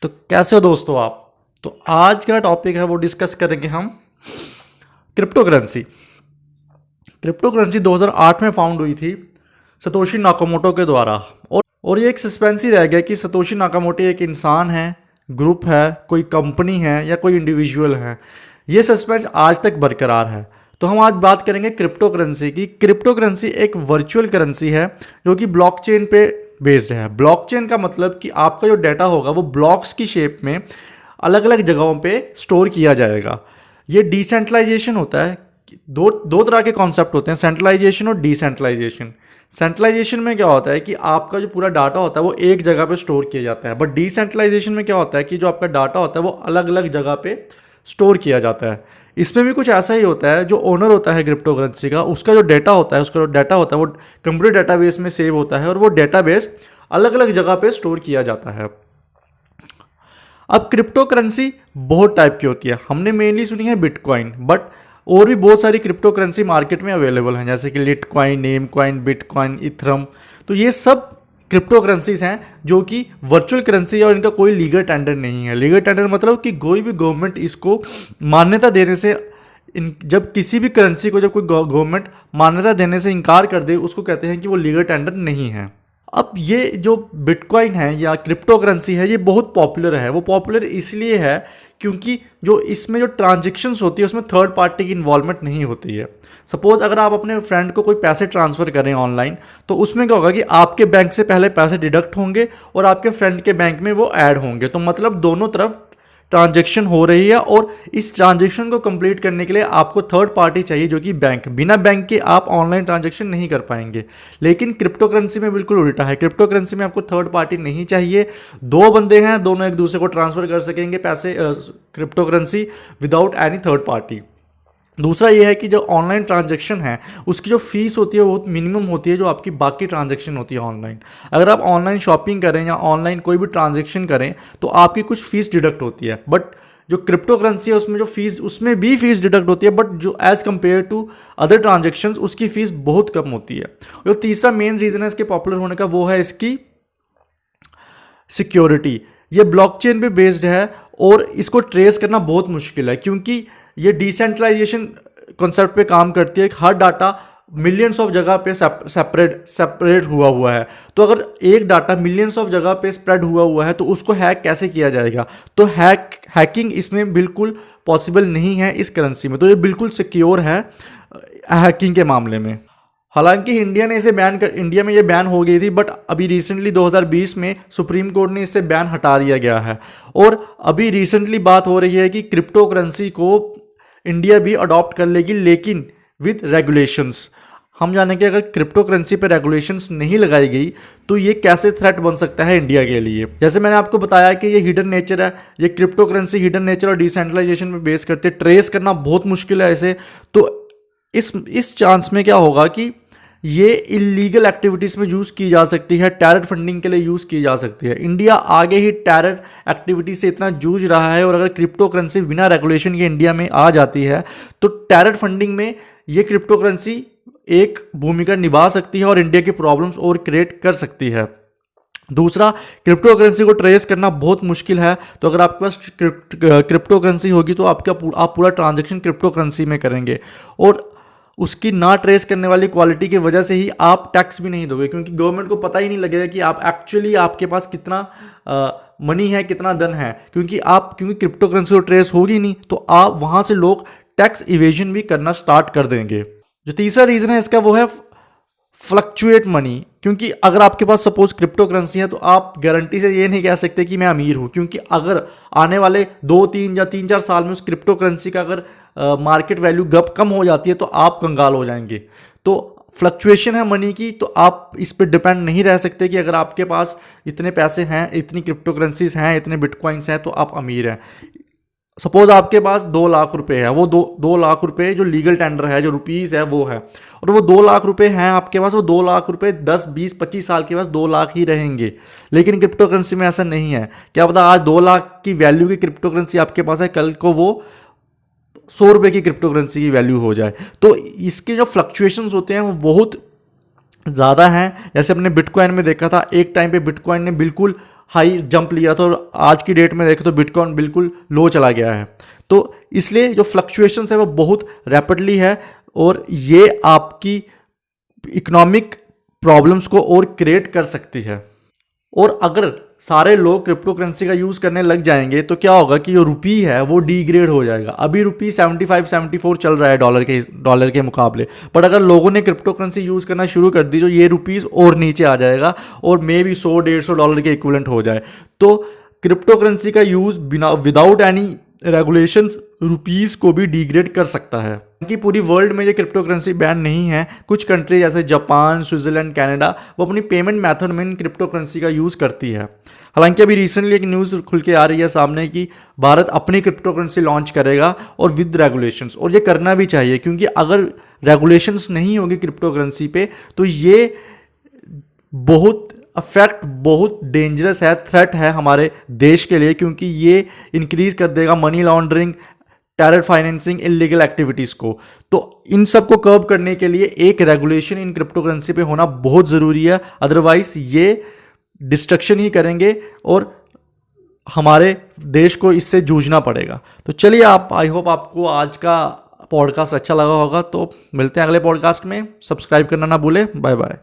तो कैसे हो दोस्तों आप। तो आज का टॉपिक है वो डिस्कस करेंगे हम क्रिप्टो करेंसी। क्रिप्टो करेंसी 2008 में फाउंड हुई थी सतोशी नाकामोटो के द्वारा। और ये एक सस्पेंस ही रह गया कि सतोशी नाकामोटो एक इंसान है, ग्रुप है, कोई कंपनी है या कोई इंडिविजुअल है। ये सस्पेंस आज तक बरकरार है। तो हम आज बात करेंगे क्रिप्टो करेंसी की। क्रिप्टो करेंसी एक वर्चुअल करेंसी है जो कि ब्लॉकचेन पे बेस्ड है। ब्लॉकचेन का मतलब कि आपका जो डाटा होगा वो ब्लॉक्स की शेप में अलग अलग जगहों पे स्टोर किया जाएगा। ये डिसेंट्रलाइजेशन होता है। दो तरह के कॉन्सेप्ट होते हैं, सेंट्रलाइजेशन और डिसेंट्रलाइजेशन। सेंट्रलाइजेशन में क्या होता है कि आपका जो पूरा डाटा होता है वो एक जगह पे स्टोर किया जाता है, बट डिसेंट्रलाइजेशन में क्या होता है कि जो आपका डाटा होता है वो अलग अलग जगह पे स्टोर किया जाता है। इसमें भी कुछ ऐसा ही होता है, जो ओनर होता है क्रिप्टो करेंसी का, उसका जो डाटा होता है वो कंप्यूटर डाटाबेस में सेव होता है और वो डाटाबेस अलग अलग जगह पे स्टोर किया जाता है। अब क्रिप्टो करेंसी बहुत टाइप की होती है। हमने मेनली सुनी है बिटकॉइन, बट और भी बहुत सारी क्रिप्टो करेंसी मार्केट में अवेलेबल हैं, जैसे कि लिटकॉइन, नेमकॉइन, बिटकॉइन, इथरम। तो ये सब क्रिप्टो करेंसीज हैं जो कि वर्चुअल करेंसी है और इनका कोई लीगल टेंडर नहीं है। लीगल टेंडर मतलब कि कोई भी गवर्नमेंट इसको मान्यता देने से जब किसी भी करेंसी को जब कोई गवर्नमेंट मान्यता देने से इनकार कर दे, उसको कहते हैं कि वो लीगल टेंडर नहीं है। अब ये जो बिटकॉइन है या क्रिप्टो करेंसी है ये बहुत पॉपुलर है। वो पॉपुलर इसलिए है क्योंकि जो इसमें जो ट्रांजेक्शन्स होती है उसमें थर्ड पार्टी की इन्वॉल्वमेंट नहीं होती है। सपोज अगर आप अपने फ्रेंड को कोई पैसे ट्रांसफ़र करें ऑनलाइन, तो उसमें क्या होगा कि आपके बैंक से पहले पैसे डिडक्ट होंगे और आपके फ्रेंड के बैंक में वो ऐड होंगे। तो मतलब दोनों तरफ ट्रांजैक्शन हो रही है और इस ट्रांजैक्शन को कंप्लीट करने के लिए आपको थर्ड पार्टी चाहिए जो कि बैंक। बिना बैंक के आप ऑनलाइन ट्रांजैक्शन नहीं कर पाएंगे। लेकिन क्रिप्टो करेंसी में बिल्कुल उल्टा है। क्रिप्टो करेंसी में आपको थर्ड पार्टी नहीं चाहिए। दो बंदे हैं, दोनों एक दूसरे को ट्रांसफर कर सकेंगे पैसे crypto currency without any third party. दूसरा ये है कि जो ऑनलाइन ट्रांजैक्शन है उसकी जो फीस होती है वो बहुत मिनिमम होती है जो आपकी बाकी ट्रांजैक्शन होती है ऑनलाइन। अगर आप ऑनलाइन शॉपिंग करें या ऑनलाइन कोई भी ट्रांजैक्शन करें तो आपकी कुछ फीस डिडक्ट होती है, बट जो क्रिप्टो करेंसी है उसमें जो फीस, उसमें भी फीस डिडक्ट होती है, बट जो as compare to other transactions उसकी फीस बहुत कम होती है। जो तीसरा मेन रीज़न है इसके पॉपुलर होने का वो है इसकी सिक्योरिटी। ये ब्लॉकचेन पे बेस्ड है और इसको ट्रेस करना बहुत मुश्किल है क्योंकि ये डिसेंट्रलाइजेशन कॉन्सेप्ट पे काम करती है। हर डाटा मिलियंस ऑफ जगह पे सेपरेट हुआ है। तो अगर एक डाटा मिलियंस ऑफ जगह पे स्प्रेड हुआ है तो उसको हैक कैसे किया जाएगा। तो हैकिंग इसमें बिल्कुल पॉसिबल नहीं है इस करेंसी में। तो ये बिल्कुल सिक्योर है हैकिंग के मामले में। हालांकि इंडिया में ये बैन हो गई थी, बट अभी रिसेंटली 2020 में सुप्रीम कोर्ट ने इससे बैन हटा दिया गया है। और अभी रिसेंटली बात हो रही है कि क्रिप्टो करेंसी को इंडिया भी अडॉप्ट कर लेगी, लेकिन विद रेगुलेशंस। हम जानेंगे अगर क्रिप्टो करेंसी पर रेगुलेशंस नहीं लगाई गई तो ये कैसे थ्रेट बन सकता है इंडिया के लिए। जैसे मैंने आपको बताया कि ये हिडन नेचर है, ये क्रिप्टो करेंसी हिडन नेचर और डिसेंट्रलाइजेशन पे बेस करते हैं। ट्रेस करना बहुत मुश्किल है इसे। तो इस चांस में क्या होगा कि ये इलीगल एक्टिविटीज़ में यूज़ की जा सकती है, टेरर फंडिंग के लिए यूज़ की जा सकती है। इंडिया आगे ही टेरर एक्टिविटी से इतना जूझ रहा है और अगर क्रिप्टो करेंसी बिना रेगुलेशन के इंडिया में आ जाती है तो टेरर फंडिंग में ये क्रिप्टो करेंसी एक भूमिका निभा सकती है और इंडिया की प्रॉब्लम्स और क्रिएट कर सकती है। दूसरा, क्रिप्टो करेंसी को ट्रेस करना बहुत मुश्किल है। तो अगर आपके पास क्रिप्टो करेंसी होगी तो आप पूरा ट्रांजेक्शन क्रिप्टो करेंसी में करेंगे और उसकी ना ट्रेस करने वाली क्वालिटी की वजह से ही आप टैक्स भी नहीं दोगे, क्योंकि गवर्नमेंट को पता ही नहीं लगेगा कि आप एक्चुअली आपके पास कितना मनी है, कितना धन है, क्योंकि क्रिप्टो करेंसी को ट्रेस होगी नहीं तो आप वहाँ से लोग टैक्स इवेजन भी करना स्टार्ट कर देंगे। जो तीसरा रीज़न है इसका वो है फ्लक्चुएट मनी। क्योंकि अगर आपके पास सपोज क्रिप्टो करेंसी है तो आप गारंटी से ये नहीं कह सकते कि मैं अमीर हूँ, क्योंकि अगर आने वाले 2-3 या 3-4 साल में उस क्रिप्टो करेंसी का अगर मार्केट वैल्यू कम हो जाती है तो आप कंगाल हो जाएंगे। तो फ्लक्चुएशन है मनी की, तो आप इस पर डिपेंड नहीं रह सकते कि अगर आपके पास इतने पैसे हैं, इतनी क्रिप्टो करेंसीज हैं, इतने बिटकॉइंस हैं तो आप अमीर हैं। सपोज आपके पास 2 लाख रुपए है, वो 2 लाख रुपए जो लीगल टेंडर है, जो रुपीज़ है वो है, और वो 2 लाख रुपए हैं आपके पास, वो 2 लाख रुपए 10-20-25 साल के पास 2 लाख ही रहेंगे। लेकिन क्रिप्टो करेंसी में ऐसा नहीं है। क्या पता आज 2 लाख की वैल्यू की क्रिप्टो करेंसी आपके पास है, कल को वो 100 रुपये की क्रिप्टो करेंसी की वैल्यू हो जाए। तो इसके जो फ्लक्चुएशंस होते हैं वो बहुत ज़्यादा हैं। जैसे अपने बिटकॉइन में देखा था, एक टाइम पे बिटकॉइन ने बिल्कुल हाई जंप लिया था और आज की डेट में देखें तो बिटकॉइन बिल्कुल लो चला गया है। तो इसलिए जो फ्लक्चुएशंस है वो बहुत रैपिडली है और ये आपकी इकोनॉमिक प्रॉब्लम्स को और क्रिएट कर सकती है। और अगर सारे लोग क्रिप्टो करेंसी का यूज़ करने लग जाएंगे तो क्या होगा कि जो रुपी है वो डिग्रेड हो जाएगा। अभी रुपी 75-74 चल रहा है डॉलर के मुकाबले, बट अगर लोगों ने क्रिप्टो करेंसी यूज़ करना शुरू कर दी तो ये रुपीज़ और नीचे आ जाएगा और मे भी 100-150 डॉलर के इक्विवेलेंट हो जाए। तो क्रिप्टो करेंसी का यूज़ बिना विदाउट एनी रेगुलेशंस रुपीज़ को भी डिग्रेड कर सकता है। कि पूरी वर्ल्ड में ये क्रिप्टो करेंसी बैन नहीं है, कुछ कंट्री जैसे जापान, स्विट्जरलैंड, कनाडा वो अपनी पेमेंट मेथड में इन क्रिप्टो करेंसी का यूज़ करती है। हालांकि अभी रिसेंटली एक न्यूज़ खुल के आ रही है सामने कि भारत अपनी क्रिप्टो करेंसी लॉन्च करेगा और विद रेगुलेशंस, और ये करना भी चाहिए क्योंकि अगर रेगुलेशंस नहीं होगी क्रिप्टो करेंसी पे तो ये बहुत डेंजरस है, थ्रेट है हमारे देश के लिए, क्योंकि ये इंक्रीज कर देगा money laundering, terror financing, illegal activities को। तो इन सब को कर्ब करने के लिए एक रेगुलेशन इन क्रिप्टो करेंसी पे होना बहुत ज़रूरी है, अदरवाइज ये डिस्ट्रक्शन ही करेंगे और हमारे देश को इससे जूझना पड़ेगा। तो चलिए, आई होप आपको आज का पॉडकास्ट अच्छा लगा होगा। तो मिलते हैं अगले पॉडकास्ट में, सब्सक्राइब करना ना भूलें। Bye bye.